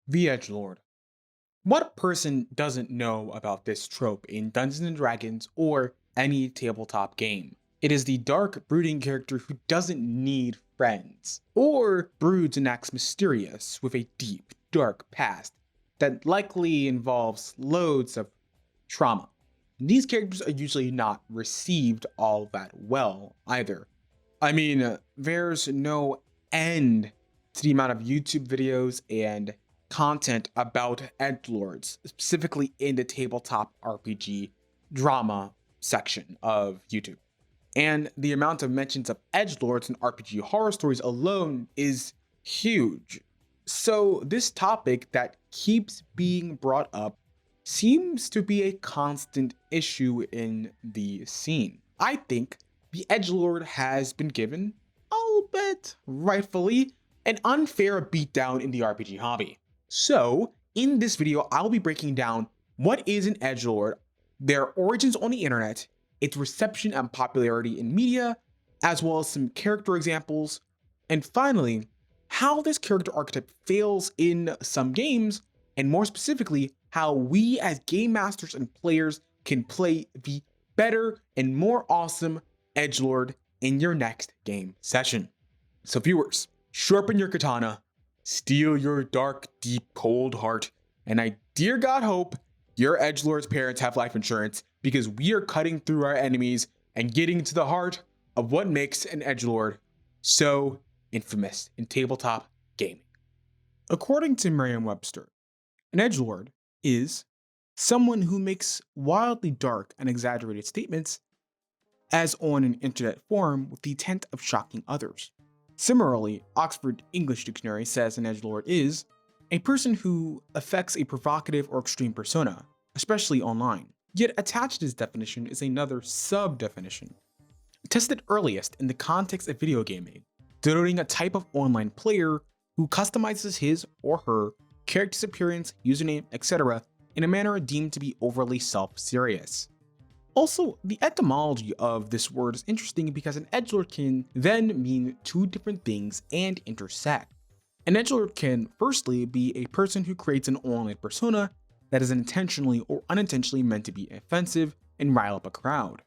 The Edgelord. What person doesn't know about this trope in Dungeons and Dragons or any tabletop game? It is the dark, brooding character who doesn't need friends, or broods and acts mysterious with a deep, dark past that likely involves loads of trauma. These characters are usually not received all that well either. There's no end to the amount of YouTube videos and content about edgelords, specifically in the tabletop RPG drama section of YouTube. And the amount of mentions of edgelords in RPG horror stories alone is huge. So this topic that keeps being brought up seems to be a constant issue in the scene. I think the edgelord has been given, albeit rightfully, an unfair beatdown in the RPG hobby. So, in this video, I'll be breaking down what is an edgelord, their origins on the internet, its reception and popularity in media, as well as some character examples, and finally, how this character archetype fails in some games, and more specifically, how we as game masters and players can play the better and more awesome edgelord in your next game session. So viewers, sharpen your katana, steel your dark, deep, cold heart, and I dear God hope your edgelord's parents have life insurance, because we are cutting through our enemies and getting to the heart of what makes an edgelord so infamous in tabletop gaming. According to Merriam-Webster, an edgelord is someone who makes wildly dark and exaggerated statements as on an internet forum with the intent of shocking others. Similarly, Oxford English Dictionary says an edgelord is a person who affects a provocative or extreme persona, especially online. Yet attached to this definition is another sub-definition, tested earliest in the context of video gaming, denoting a type of online player who customizes his or her character's appearance, username, etc. in a manner deemed to be overly self-serious. Also, the etymology of this word is interesting because an edgelord can then mean two different things and intersect. An edgelord can firstly be a person who creates an online persona that is intentionally or unintentionally meant to be offensive and rile up a crowd.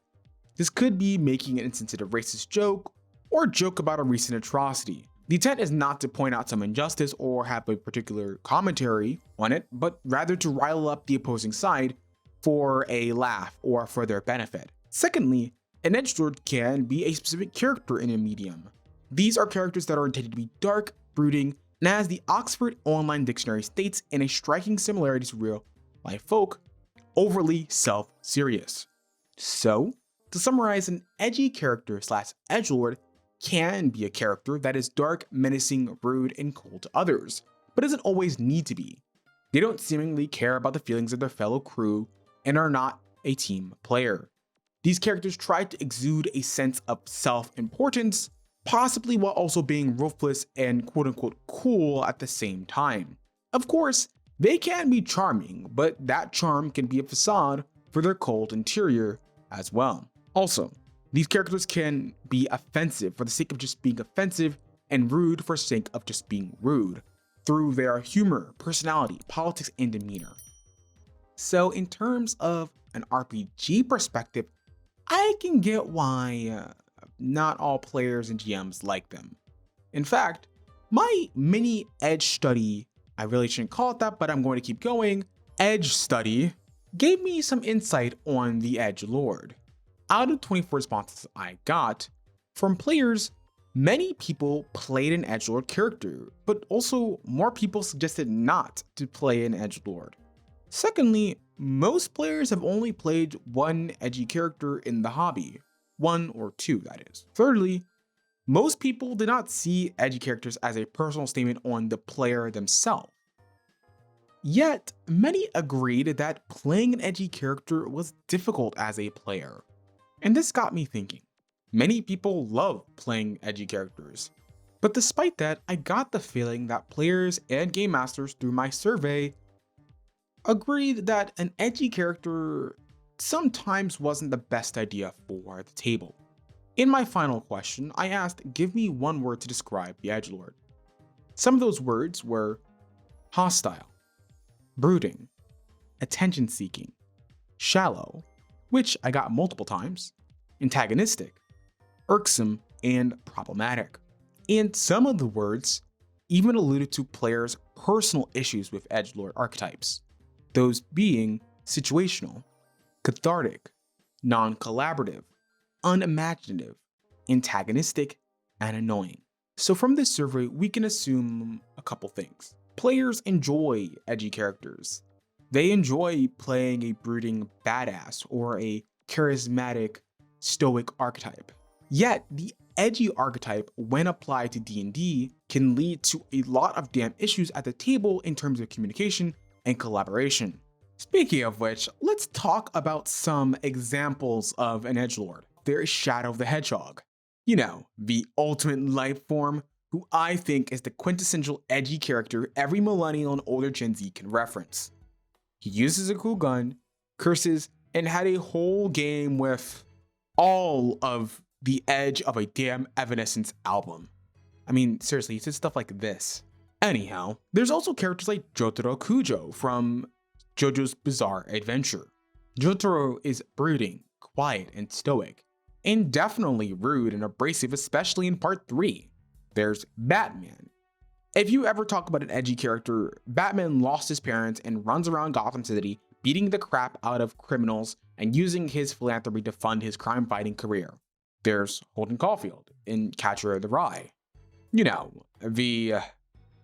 This could be making an insensitive racist joke or joke about a recent atrocity. The intent is not to point out some injustice or have a particular commentary on it, but rather to rile up the opposing side for a laugh or for their benefit. Secondly, an edgelord can be a specific character in a medium. These are characters that are intended to be dark, brooding, and as the Oxford Online Dictionary states in a striking similarity to real life folk, overly self-serious. So, to summarize, an edgy character slash edgelord can be a character that is dark, menacing, rude, and cold to others, but doesn't always need to be. They don't seemingly care about the feelings of their fellow crew and are not a team player. These characters try to exude a sense of self-importance, possibly while also being ruthless and quote-unquote cool at the same time. Of course, they can be charming, but that charm can be a facade for their cold interior as well. Also, these characters can be offensive for the sake of just being offensive and rude for the sake of just being rude through their humor, personality, politics, and demeanor. So in terms of an RPG perspective, I can get why not all players and GMs like them. In fact, my mini edge study, I really shouldn't call it that, but I'm going to keep going, edge study, gave me some insight on the edgelord. Out of 24 responses I got from players, many people played an edgelord character, but also more people suggested not to play an edgelord. Secondly, most players have only played one edgy character in the hobby, one or two that is. Thirdly, most people did not see edgy characters as a personal statement on the player themselves. Yet, many agreed that playing an edgy character was difficult as a player. And this got me thinking. Many people love playing edgy characters. But despite that, I got the feeling that players and game masters through my survey agreed that an edgy character sometimes wasn't the best idea for the table. In my final question, I asked, give me one word to describe the edgelord. Some of those words were hostile, brooding, attention-seeking, shallow, which I got multiple times, antagonistic, irksome, and problematic. And some of the words even alluded to players' personal issues with edgelord archetypes, those being situational, cathartic, non-collaborative, unimaginative, antagonistic, and annoying. So from this survey, we can assume a couple things. Players enjoy edgy characters. They enjoy playing a brooding badass or a charismatic, stoic archetype. Yet, the edgy archetype, when applied to D&D, can lead to a lot of damn issues at the table in terms of communication and collaboration. Speaking of which, let's talk about some examples of an edgelord. There's Shadow the Hedgehog. You know, the ultimate life form, who I think is the quintessential edgy character every millennial and older Gen Z can reference. He uses a cool gun, curses, and had a whole game with all of the edge of a damn Evanescence album. I mean, seriously, he said stuff like this. Anyhow, there's also characters like Jotaro Kujo from JoJo's Bizarre Adventure. Jotaro is brooding, quiet, and stoic, and definitely rude and abrasive, especially in part 3. There's Batman. If you ever talk about an edgy character, Batman lost his parents and runs around Gotham City beating the crap out of criminals and using his philanthropy to fund his crime-fighting career. There's Holden Caulfield in Catcher in the Rye. You know, the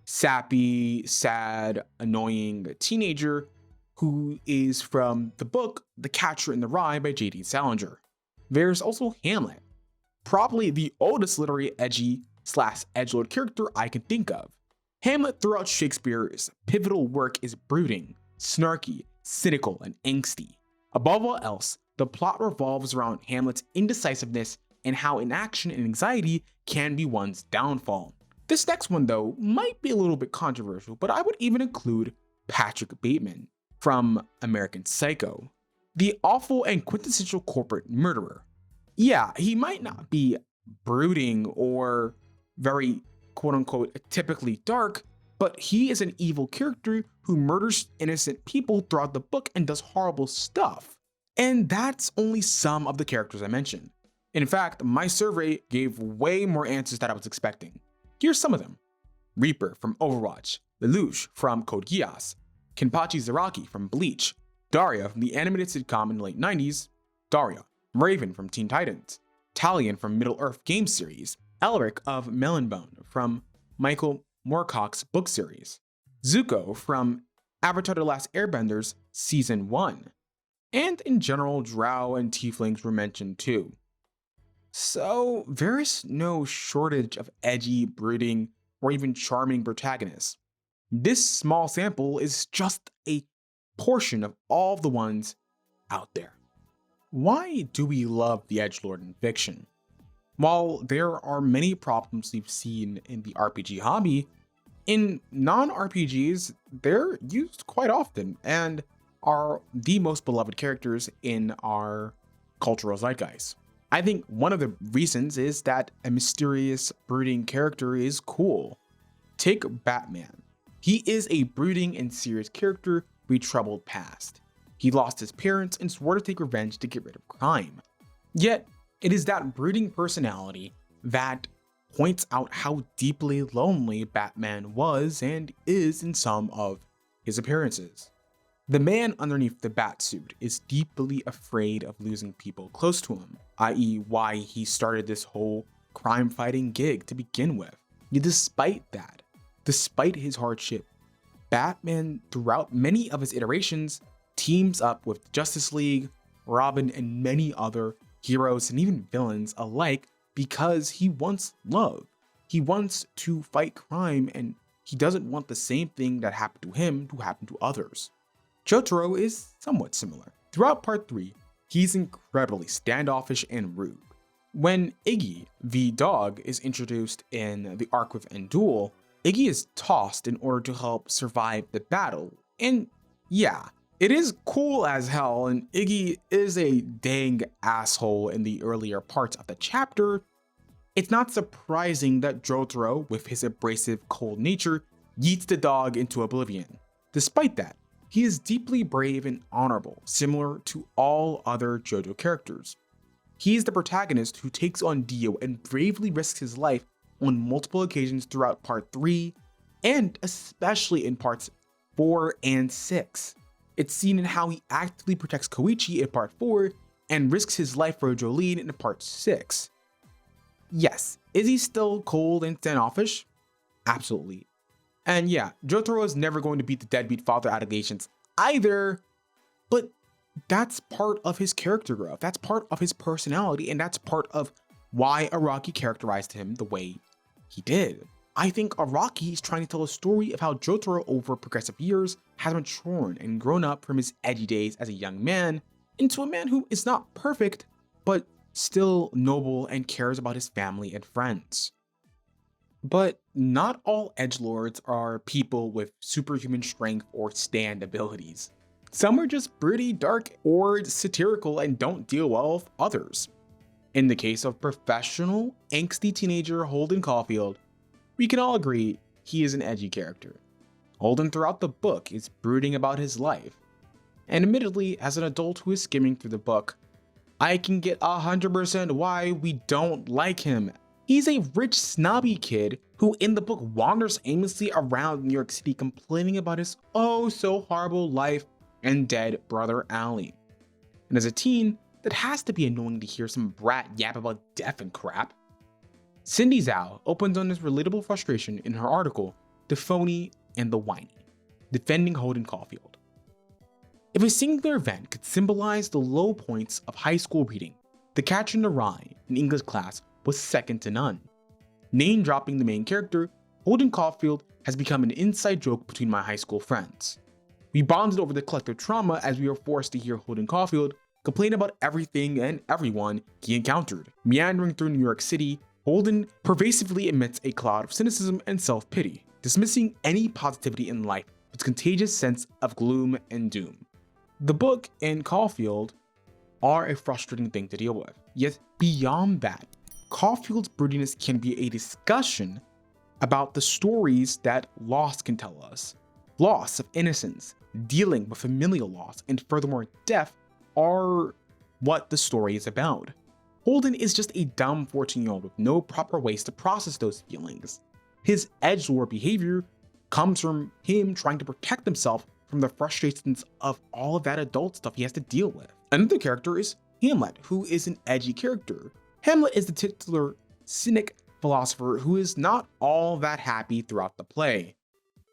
sappy, sad, annoying teenager who is from the book The Catcher in the Rye by J.D. Salinger. There's also Hamlet, probably the oldest literary edgy/edgelord character I can think of. Hamlet throughout Shakespeare's pivotal work is brooding, snarky, cynical, and angsty. Above all else, the plot revolves around Hamlet's indecisiveness and how inaction and anxiety can be one's downfall. This next one, though, might be a little bit controversial, but I would even include Patrick Bateman from American Psycho, the awful and quintessential corporate murderer. Yeah, he might not be brooding or very quote-unquote typically dark, but he is an evil character who murders innocent people throughout the book and does horrible stuff. And that's only some of the characters I mentioned. In fact, my survey gave way more answers than I was expecting. Here's some of them. Reaper from Overwatch, Lelouch from Code Geass, Kenpachi Zaraki from Bleach, Daria from the animated sitcom in the late 90s, Daria, Raven from Teen Titans, Talion from Middle-earth game series, Elric of Melonbone from Michael Moorcock's book series, Zuko from Avatar: The Last Airbenders Season 1, and in general, drow and tieflings were mentioned too. So there's no shortage of edgy, brooding, or even charming protagonists. This small sample is just a portion of all the ones out there. Why do we love the edgelord in fiction? While there are many problems we've seen in the RPG hobby, in non-RPGs, they're used quite often and are the most beloved characters in our cultural zeitgeist. I think one of the reasons is that a mysterious, brooding character is cool. Take Batman. He is a brooding and serious character with a troubled past. He lost his parents and swore to take revenge to get rid of crime. Yet, it is that brooding personality that points out how deeply lonely Batman was and is in some of his appearances. The man underneath the Batsuit is deeply afraid of losing people close to him, i.e. why he started this whole crime-fighting gig to begin with. Yet despite that, despite his hardship, Batman, throughout many of his iterations, teams up with Justice League, Robin, and many other heroes and even villains alike because he wants love. He wants to fight crime and he doesn't want the same thing that happened to him to happen to others. Jotaro is somewhat similar. Throughout part 3, he's incredibly standoffish and rude. When Iggy, the dog, is introduced in the arc with Endul, Iggy is tossed in order to help survive the battle. And yeah, it is cool as hell, and Iggy is a dang asshole in the earlier parts of the chapter. It's not surprising that Jotaro, with his abrasive, cold nature, yeets the dog into oblivion. Despite that, He is deeply brave and honorable, similar to all other JoJo characters. He is the protagonist who takes on Dio and bravely risks his life on multiple occasions throughout Part 3, and especially in Parts 4 and 6. It's seen in how he actively protects Koichi in Part 4 and risks his life for Jolene in Part 6. Yes, is he still cold and standoffish? Absolutely. And yeah, Jotaro is never going to beat the deadbeat father allegations either, but that's part of his character growth. That's part of his personality, and that's part of why Araki characterized him the way he did. I think Araki is trying to tell a story of how Jotaro over progressive years has matured and grown up from his edgy days as a young man into a man who is not perfect, but still noble and cares about his family and friends. But not all edgelords are people with superhuman strength or stand abilities. Some are just pretty dark or satirical and don't deal well with others. In the case of professional, angsty teenager Holden Caulfield, we can all agree he is an edgy character. Holden throughout the book is brooding about his life. And admittedly, as an adult who is skimming through the book, I can get 100% why we don't like him. He's a rich, snobby kid who in the book wanders aimlessly around New York City complaining about his oh so horrible life and dead brother Allie. And as a teen, that has to be annoying to hear some brat yap about death and crap. Cindy Zhao opens on this relatable frustration in her article, The Phony and the Whiny, defending Holden Caulfield. If a singular event could symbolize the low points of high school reading, The Catcher in the Rye in English class was second to none. Name-dropping the main character, Holden Caulfield has become an inside joke between my high school friends. We bonded over the collective trauma as we were forced to hear Holden Caulfield complain about everything and everyone he encountered. Meandering through New York City, Holden pervasively emits a cloud of cynicism and self-pity, dismissing any positivity in life with a contagious sense of gloom and doom. The book and Caulfield are a frustrating thing to deal with, yet beyond that, Caulfield's broodiness can be a discussion about the stories that loss can tell us. Loss of innocence, dealing with familial loss, and furthermore death are what the story is about. Holden is just a dumb 14-year-old with no proper ways to process those feelings. His edgelord behavior comes from him trying to protect himself from the frustrations of all of that adult stuff he has to deal with. Another character is Hamlet, who is an edgy character. Hamlet is the titular cynic philosopher who is not all that happy throughout the play.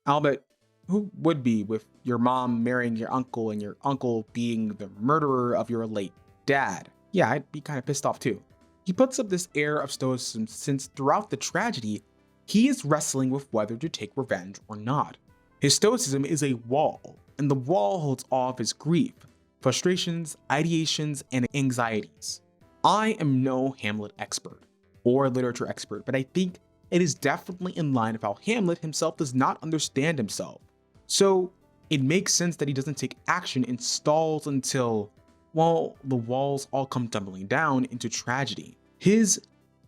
Albeit, who would be with your mom marrying your uncle and your uncle being the murderer of your late dad? Yeah, I'd be kind of pissed off too. He puts up this air of stoicism since throughout the tragedy, he is wrestling with whether to take revenge or not. His stoicism is a wall, and the wall holds all of his grief, frustrations, ideations, and anxieties. I am no Hamlet expert or literature expert, but I think it is definitely in line with how Hamlet himself does not understand himself. So it makes sense that he doesn't take action and stalls until, well, the walls all come tumbling down into tragedy. His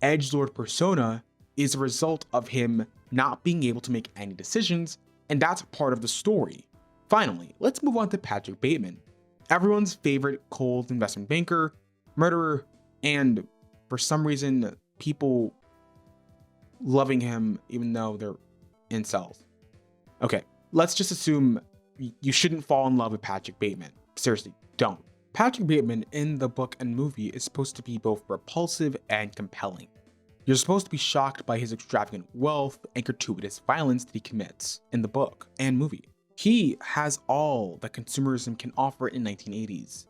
edgelord persona is a result of him not being able to make any decisions, and that's part of the story. Finally, let's move on to Patrick Bateman, everyone's favorite cold investment banker, murderer, and for some reason, people loving him even though they're incels. Okay, let's just assume you shouldn't fall in love with Patrick Bateman. Seriously, don't. Patrick Bateman in the book and movie is supposed to be both repulsive and compelling. You're supposed to be shocked by his extravagant wealth and gratuitous violence that he commits in the book and movie. He has all that consumerism can offer in 1980s.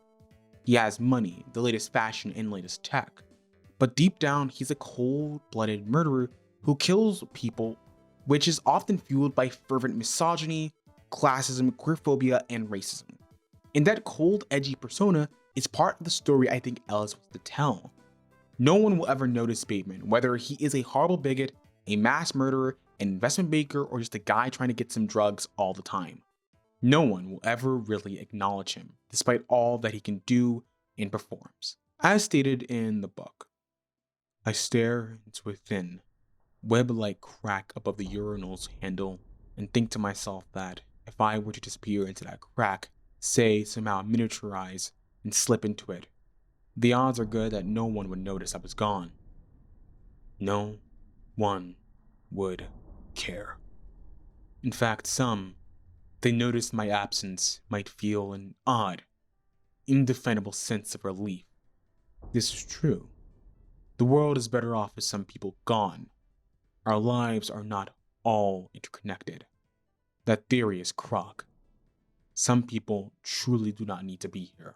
He has money, the latest fashion, and latest tech. But deep down, he's a cold-blooded murderer who kills people, which is often fueled by fervent misogyny, classism, queerphobia, and racism. And that cold, edgy persona is part of the story I think Ellis wants to tell. No one will ever notice Bateman, whether he is a horrible bigot, a mass murderer, an investment banker, or just a guy trying to get some drugs all the time. No one will ever really acknowledge him, despite all that he can do and performs. As stated in the book, I stare into a thin, web-like crack above the urinal's handle and think to myself that if I were to disappear into that crack, say somehow miniaturize and slip into it, the odds are good that no one would notice I was gone. No one would care. In fact, some, if they noticed my absence, might feel an odd, indefendable sense of relief. This is true. The world is better off with some people gone. Our lives are not all interconnected. That theory is crock. Some people truly do not need to be here.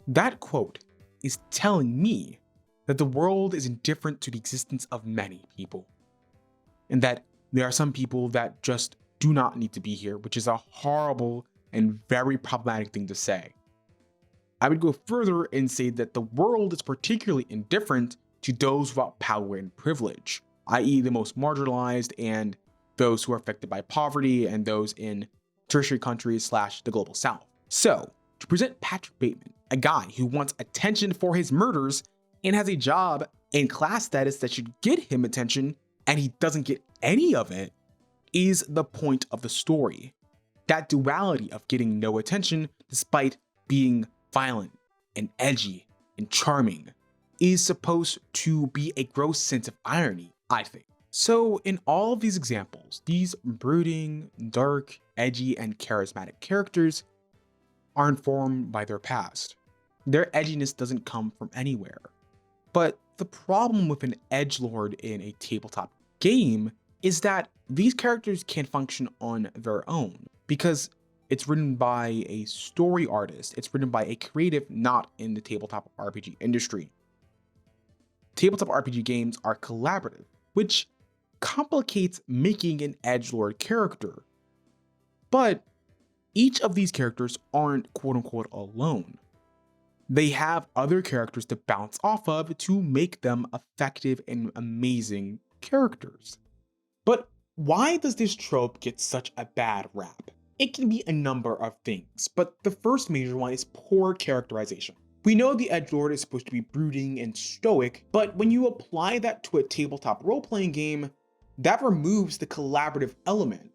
That quote is telling me that the world is indifferent to the existence of many people, and that there are some people that just do not need to be here, which is a horrible and very problematic thing to say. I would go further and say that the world is particularly indifferent to those without power and privilege, i.e. the most marginalized and those who are affected by poverty and those in tertiary countries / the global south. So, to present Patrick Bateman, a guy who wants attention for his murders and has a job and class status that should get him attention, and he doesn't get any of it, is the point of the story. That duality of getting no attention despite being violent and edgy and charming is supposed to be a gross sense of irony, I think. So in all of these examples, these brooding, dark, edgy, and charismatic characters are informed by their past. Their edginess doesn't come from anywhere. But the problem with an edgelord in a tabletop game is that these characters can't function on their own because it's written by a story artist. It's written by a creative not in the tabletop RPG industry. Tabletop RPG games are collaborative, which complicates making an edgelord character. But each of these characters aren't quote-unquote alone. They have other characters to bounce off of to make them effective and amazing characters. But why does this trope get such a bad rap? It can be a number of things, but the first major one is poor characterization. We know the edgelord is supposed to be brooding and stoic, but when you apply that to a tabletop role-playing game, that removes the collaborative element.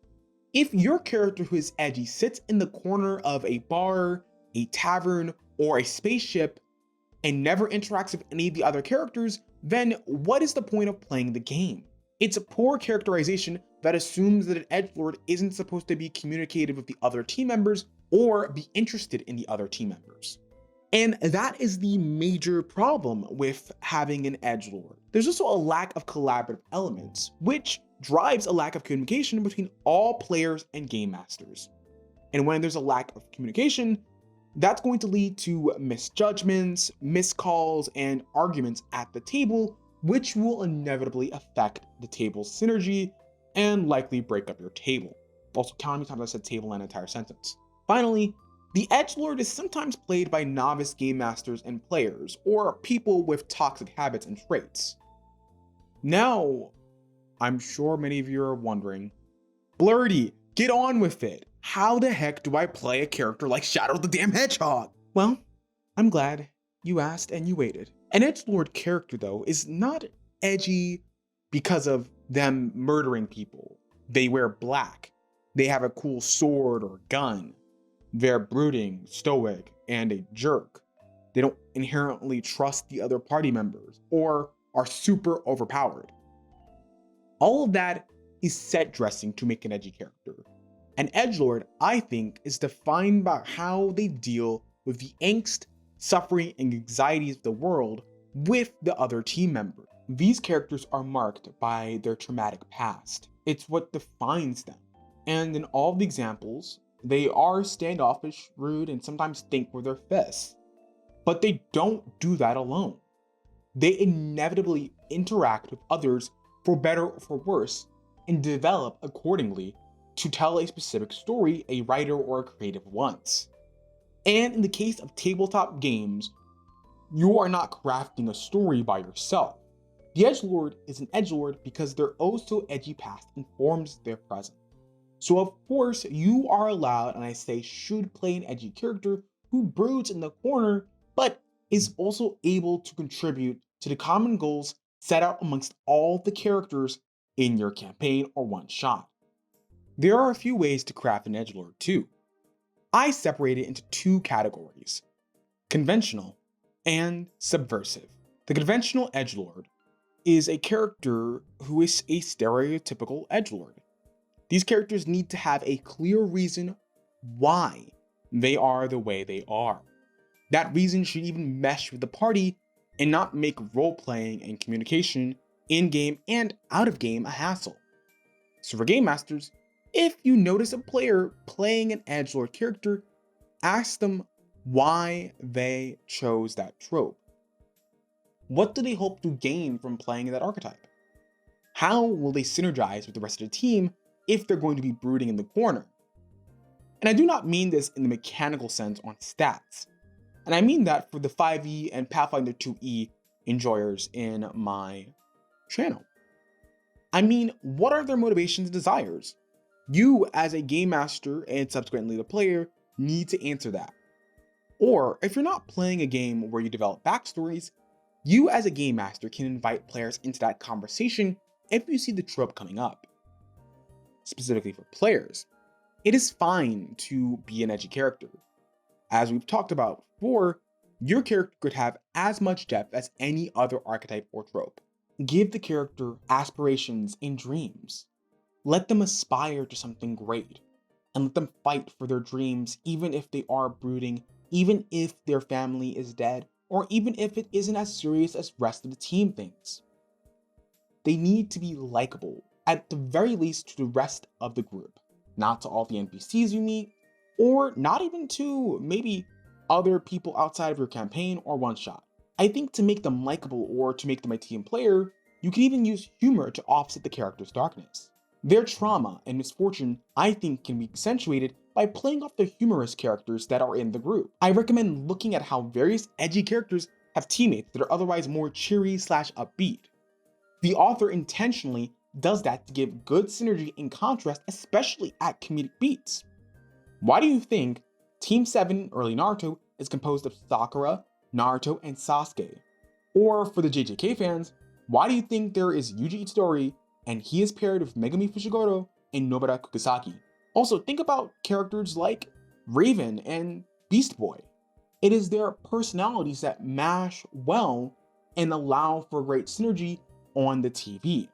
If your character who is edgy sits in the corner of a bar, a tavern, or a spaceship and never interacts with any of the other characters, then what is the point of playing the game? It's a poor characterization that assumes that an edgelord isn't supposed to be communicative with the other team members or be interested in the other team members. And that is the major problem with having an edgelord. There's also a lack of collaborative elements, which drives a lack of communication between all players and game masters. And when there's a lack of communication, that's going to lead to misjudgments, miscalls, and arguments at the table, which will inevitably affect the table's synergy and likely break up your table. Also, count how many times I said table in an entire sentence. Finally, the edgelord is sometimes played by novice game masters and players, or people with toxic habits and traits. Now, I'm sure many of you are wondering, Blurdy, get on with it. How the heck do I play a character like Shadow the damn Hedgehog? Well, I'm glad you asked and you waited. An edgelord character, though, is not edgy because of them murdering people. They wear black. They have a cool sword or gun. They're brooding, stoic, and a jerk. They don't inherently trust the other party members or are super overpowered. All of that is set dressing to make an edgy character. An edgelord, I think, is defined by how they deal with the angst, suffering, and anxieties of the world with the other team members. These characters are marked by their traumatic past. It's what defines them. And in all the examples, they are standoffish, rude, and sometimes think with their fists. But they don't do that alone. They inevitably interact with others for better or for worse and develop accordingly to tell a specific story a writer or a creative wants. And in the case of tabletop games, you are not crafting a story by yourself. The edgelord is an edgelord because their oh so edgy past informs their present. So of course you are allowed, and I say should, play an edgy character who broods in the corner, but is also able to contribute to the common goals set out amongst all the characters in your campaign or one shot. There are a few ways to craft an edgelord too. I separate it into two categories: conventional and subversive. The conventional edgelord is a character who is a stereotypical edgelord. These characters need to have a clear reason why they are the way they are. That reason should even mesh with the party and not make role-playing and communication in-game and out-of-game a hassle. So for game masters, if you notice a player playing an edgelord character, ask them why they chose that trope. What do they hope to gain from playing that archetype? How will they synergize with the rest of the team if they're going to be brooding in the corner? And I do not mean this in the mechanical sense on stats. And I mean that for the 5e and Pathfinder 2e enjoyers in my channel. I mean, what are their motivations and desires? You, as a game master and subsequently the player, need to answer that. Or, if you're not playing a game where you develop backstories, you as a game master can invite players into that conversation if you see the trope coming up. Specifically for players, it is fine to be an edgy character. As we've talked about before, your character could have as much depth as any other archetype or trope. Give the character aspirations and dreams. Let them aspire to something great, and let them fight for their dreams even if they are brooding, even if their family is dead, or even if it isn't as serious as the rest of the team thinks. They need to be likable, at the very least to the rest of the group, not to all the NPCs you meet, or not even to maybe other people outside of your campaign or one-shot. I think to make them likable or to make them a team player, you can even use humor to offset the character's darkness. Their trauma and misfortune, I think, can be accentuated by playing off the humorous characters that are in the group. I recommend looking at how various edgy characters have teammates that are otherwise more cheery/upbeat. The author intentionally does that to give good synergy and contrast, especially at comedic beats. Why do you think Team 7 in early Naruto is composed of Sakura, Naruto, and Sasuke? Or for the JJK fans, why do you think there is Yuji Itadori and he is paired with Megumi Fushiguro and Nobara Kukusaki? Also, think about characters like Raven and Beast Boy. It is their personalities that mash well and allow for great synergy on the TV.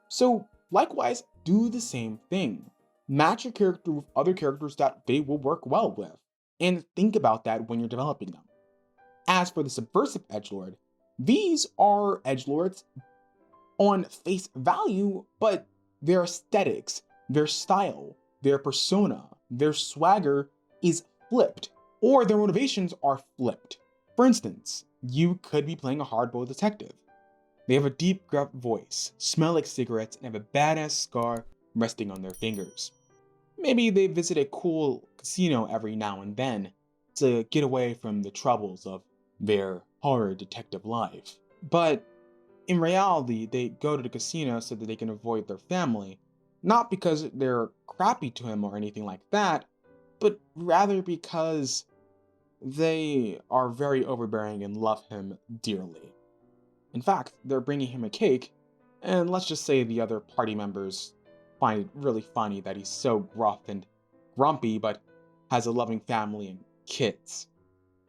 So, likewise, do the same thing. Match your character with other characters that they will work well with, and think about that when you're developing them. As for the subversive edgelord, these are edgelords on face value, but their aesthetics, their style, their persona, their swagger is flipped, or their motivations are flipped. For instance, you could be playing a hardboiled detective. They have a deep, gruff voice, smell like cigarettes, and have a badass scar resting on their fingers. Maybe they visit a cool casino every now and then to get away from the troubles of their horror detective life. But in reality, they go to the casino so that they can avoid their family, not because they're crappy to him or anything like that, but rather because they are very overbearing and love him dearly. In fact, they're bringing him a cake, and let's just say the other party members find it really funny that he's so gruff and grumpy but has a loving family and kids.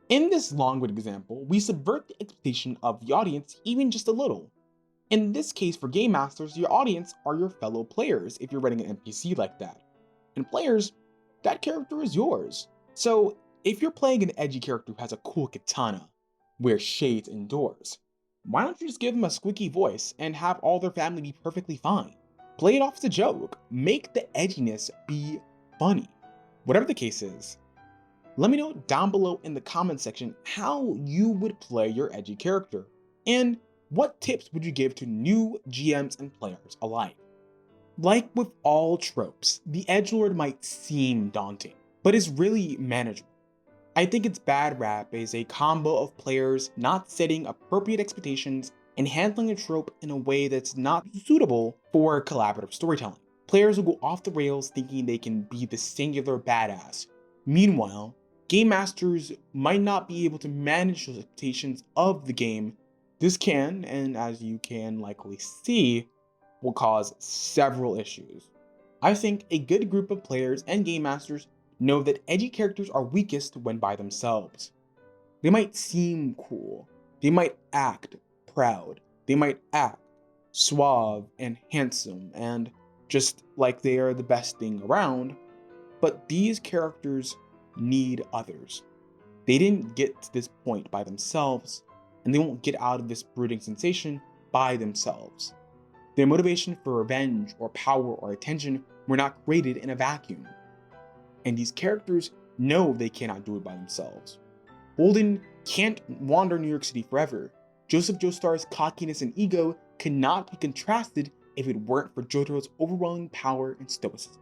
In this long-winded example, we subvert the expectation of the audience even just a little. In this case, for game masters, your audience are your fellow players if you're running an NPC like that. And players, that character is yours. So if you're playing an edgy character who has a cool katana, wears shades indoors, why don't you just give them a squeaky voice and have all their family be perfectly fine? Play it off as a joke. Make the edginess be funny. Whatever the case is, let me know down below in the comment section how you would play your edgy character, and what tips would you give to new GMs and players alike? Like with all tropes, the edgelord might seem daunting, but is really manageable. I think its bad rap is a combo of players not setting appropriate expectations and handling a trope in a way that's not suitable for collaborative storytelling. Players will go off the rails thinking they can be the singular badass. Meanwhile, game masters might not be able to manage those expectations of the game. This can, and as you can likely see, will cause several issues. I think a good group of players and game masters know that edgy characters are weakest when by themselves. They might seem cool, they might act proud, they might act suave and handsome and just like they are the best thing around, but these characters need others. They didn't get to this point by themselves, and they won't get out of this brooding sensation by themselves. Their motivation for revenge or power or attention were not created in a vacuum. And these characters know they cannot do it by themselves. Holden can't wander New York City forever. Joseph Joestar's cockiness and ego cannot be contrasted if it weren't for Jotaro's overwhelming power and stoicism.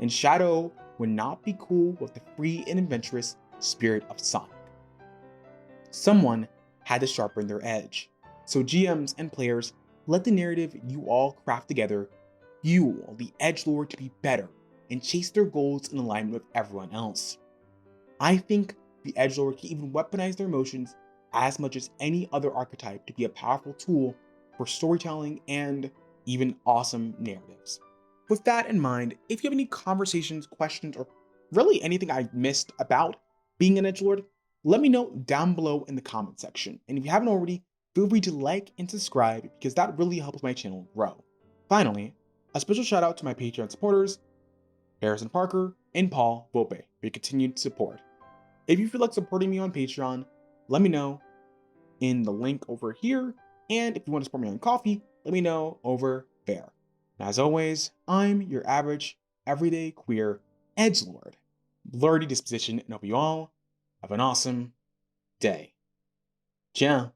And Shadow would not be cool with the free and adventurous spirit of Sonic. Someone had to sharpen their edge. So GMs and players, let the narrative you all craft together fuel the edgelord to be better and chase their goals in alignment with everyone else. I think the edgelord can even weaponize their emotions as much as any other archetype to be a powerful tool for storytelling and even awesome narratives. With that in mind, if you have any conversations, questions, or really anything I missed about being an edgelord, let me know down below in the comment section. And if you haven't already, feel free to like and subscribe because that really helps my channel grow. Finally, a special shout out to my Patreon supporters, Harrison Parker and Paul Volpe, for your continued support. If you feel like supporting me on Patreon, let me know in the link over here. And if you want to support me on Coffee, let me know over there. And as always, I'm your average, everyday queer edgelord. Blurry disposition, and hope you all have an awesome day. Ciao.